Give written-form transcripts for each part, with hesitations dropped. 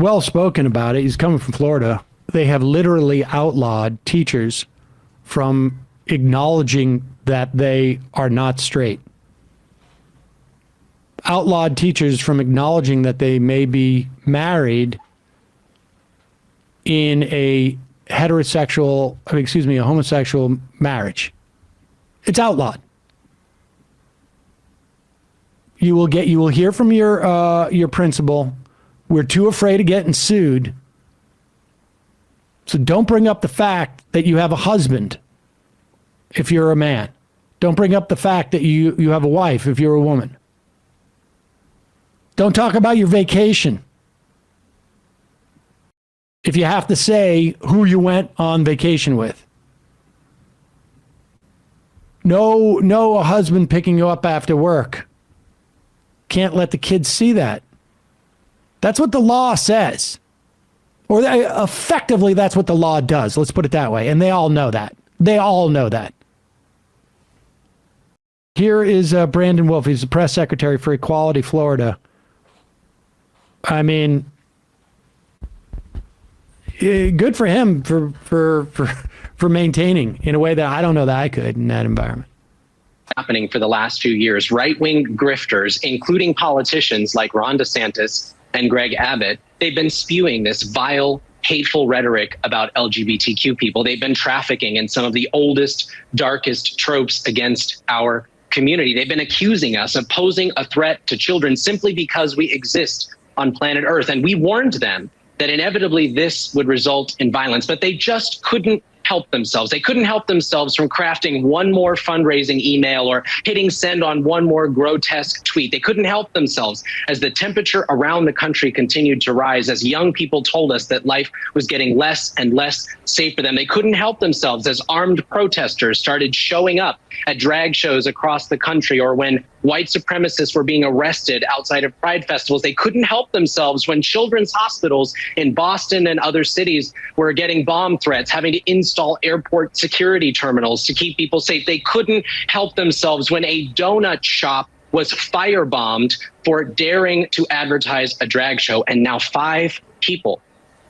well spoken about it. He's coming from Florida. They have literally outlawed teachers from acknowledging that they are not straight. Outlawed teachers from acknowledging that they may be married in a homosexual marriage. It's outlawed. You will hear from your principal. We're too afraid of getting sued. So don't bring up the fact that you have a husband if you're a man. Don't bring up the fact that you have a wife if you're a woman. Don't talk about your vacation if you have to say who you went on vacation with. No, a husband picking you up after work. Can't let the kids see that. That's what the law says. Or effectively, that's what the law does. Let's put it that way. And they all know that. They all know that. Here is Brandon Wolf. He's the press secretary for Equality Florida. I mean, good for him for maintaining in a way that I don't know that I could in that environment. Happening for the last few years, right-wing grifters, including politicians like Ron DeSantis and Greg Abbott, they've been spewing this vile, hateful rhetoric about LGBTQ people. They've been trafficking in some of the oldest, darkest tropes against our community. They've been accusing us of posing a threat to children simply because we exist on planet Earth. And we warned them that inevitably this would result in violence, but they just couldn't help themselves. They couldn't help themselves from crafting one more fundraising email or hitting send on one more grotesque tweet. They couldn't help themselves as the temperature around the country continued to rise, as young people told us that life was getting less and less safe for them. They couldn't help themselves as armed protesters started showing up at drag shows across the country, or when white supremacists were being arrested outside of pride festivals. They couldn't help themselves when children's hospitals in Boston and other cities were getting bomb threats, having to install airport security terminals to keep people safe. They couldn't help themselves when a donut shop was firebombed for daring to advertise a drag show. And now 5 people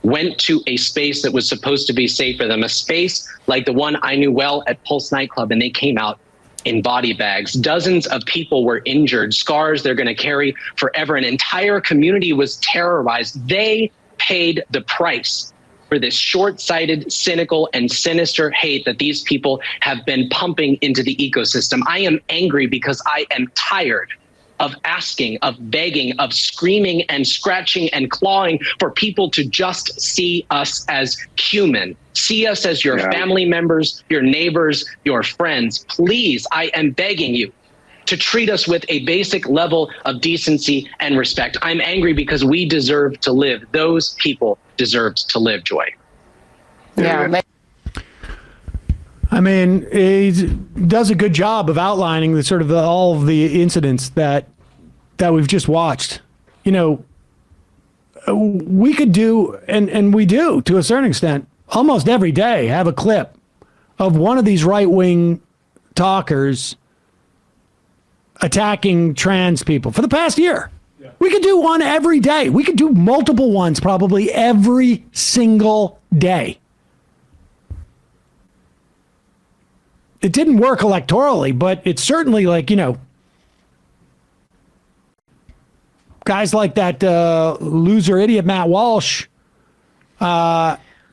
went to a space that was supposed to be safe for them, a space like the one I knew well at Pulse nightclub, and they came out in body bags. Dozens of people were injured, scars they're going to carry forever. An entire community was terrorized. They paid the price for this short-sighted, cynical, and sinister hate that these people have been pumping into the ecosystem. I am angry because I am tired of asking, of begging, of screaming and scratching and clawing for people to just see us as human. See us as your family members, your neighbors, your friends. Please, I am begging you to treat us with a basic level of decency and respect. I'm angry because we deserve to live. Those people deserved to live, Joy. Yeah. I mean, he does a good job of outlining the sort of all of the incidents that we've just watched. You know, we could do, and we do to a certain extent, almost every day have a clip of one of these right-wing talkers attacking trans people for the past year. Yeah. We could do one every day. We could do multiple ones probably every single day. It didn't work electorally, but it's certainly like, you know, guys like that loser idiot Matt Walsh,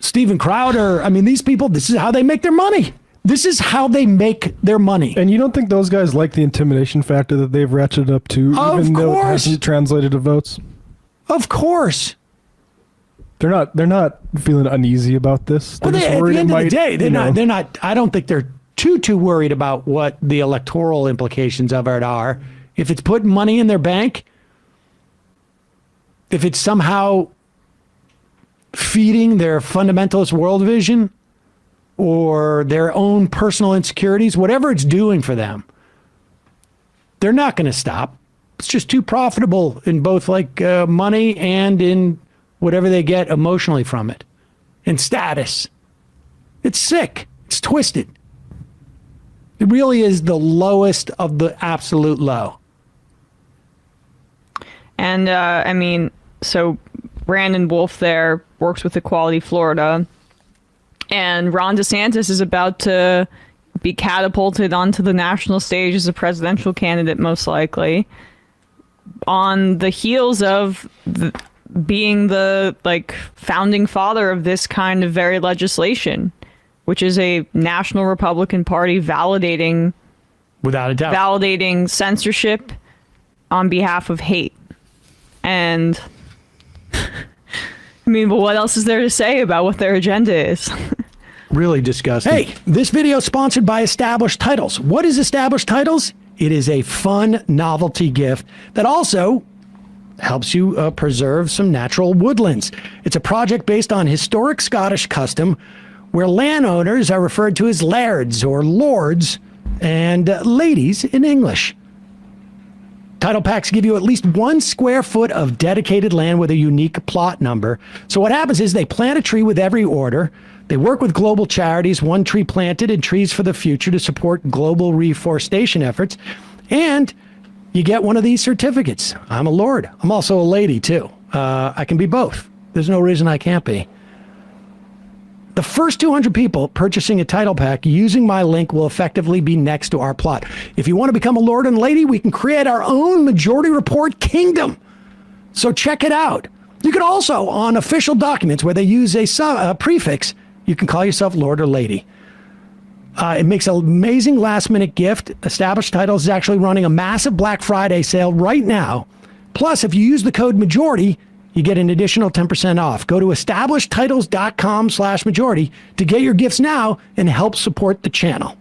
Steven Crowder. I mean, these people, this is how they make their money. This is how they make their money. And you don't think those guys like the intimidation factor that they've ratcheted up to, even though it hasn't translated to votes? Of course. They're not feeling uneasy about this. They're Well, just at worried the end it of the might, day, they're you know. not, I don't think they're too worried about what the electoral implications of it are. If it's putting money in their bank, if it's somehow feeding their fundamentalist world vision or their own personal insecurities, whatever it's doing for them, they're not going to stop. It's just too profitable in both like money and in whatever they get emotionally from it, and status. It's sick. It's twisted. It really is the lowest of the absolute low. And I mean, so Brandon Wolf there works with Equality Florida. And Ron DeSantis is about to be catapulted onto the national stage as a presidential candidate, most likely, on the heels of being the founding father of this kind of very legislation, which is a National Republican Party validating, without a doubt, validating censorship on behalf of hate. And I mean, but what else is there to say about what their agenda is? Really disgusting. Hey, this video is sponsored by Established Titles. What is Established Titles? It is a fun novelty gift that also helps you preserve some natural woodlands. It's a project based on historic Scottish custom where landowners are referred to as lairds or lords and ladies in English. Title packs give you at least 1 square foot of dedicated land with a unique plot number. So what happens is they plant a tree with every order. They work with global charities, One Tree Planted and Trees for the Future, to support global reforestation efforts. And you get one of these certificates. I'm a lord. I'm also a lady, too. I can be both. There's no reason I can't be. The first 200 people purchasing a title pack using my link will effectively be next to our plot. If you want to become a lord and lady, we can create our own Majority Report kingdom. So check it out. You can also, on official documents where they use a prefix, you can call yourself lord or lady. It makes an amazing last-minute gift. Established Titles is actually running a massive Black Friday sale right now. Plus, if you use the code MAJORITY, you get an additional 10% off. Go to establishedtitles.com/majority to get your gifts now and help support the channel.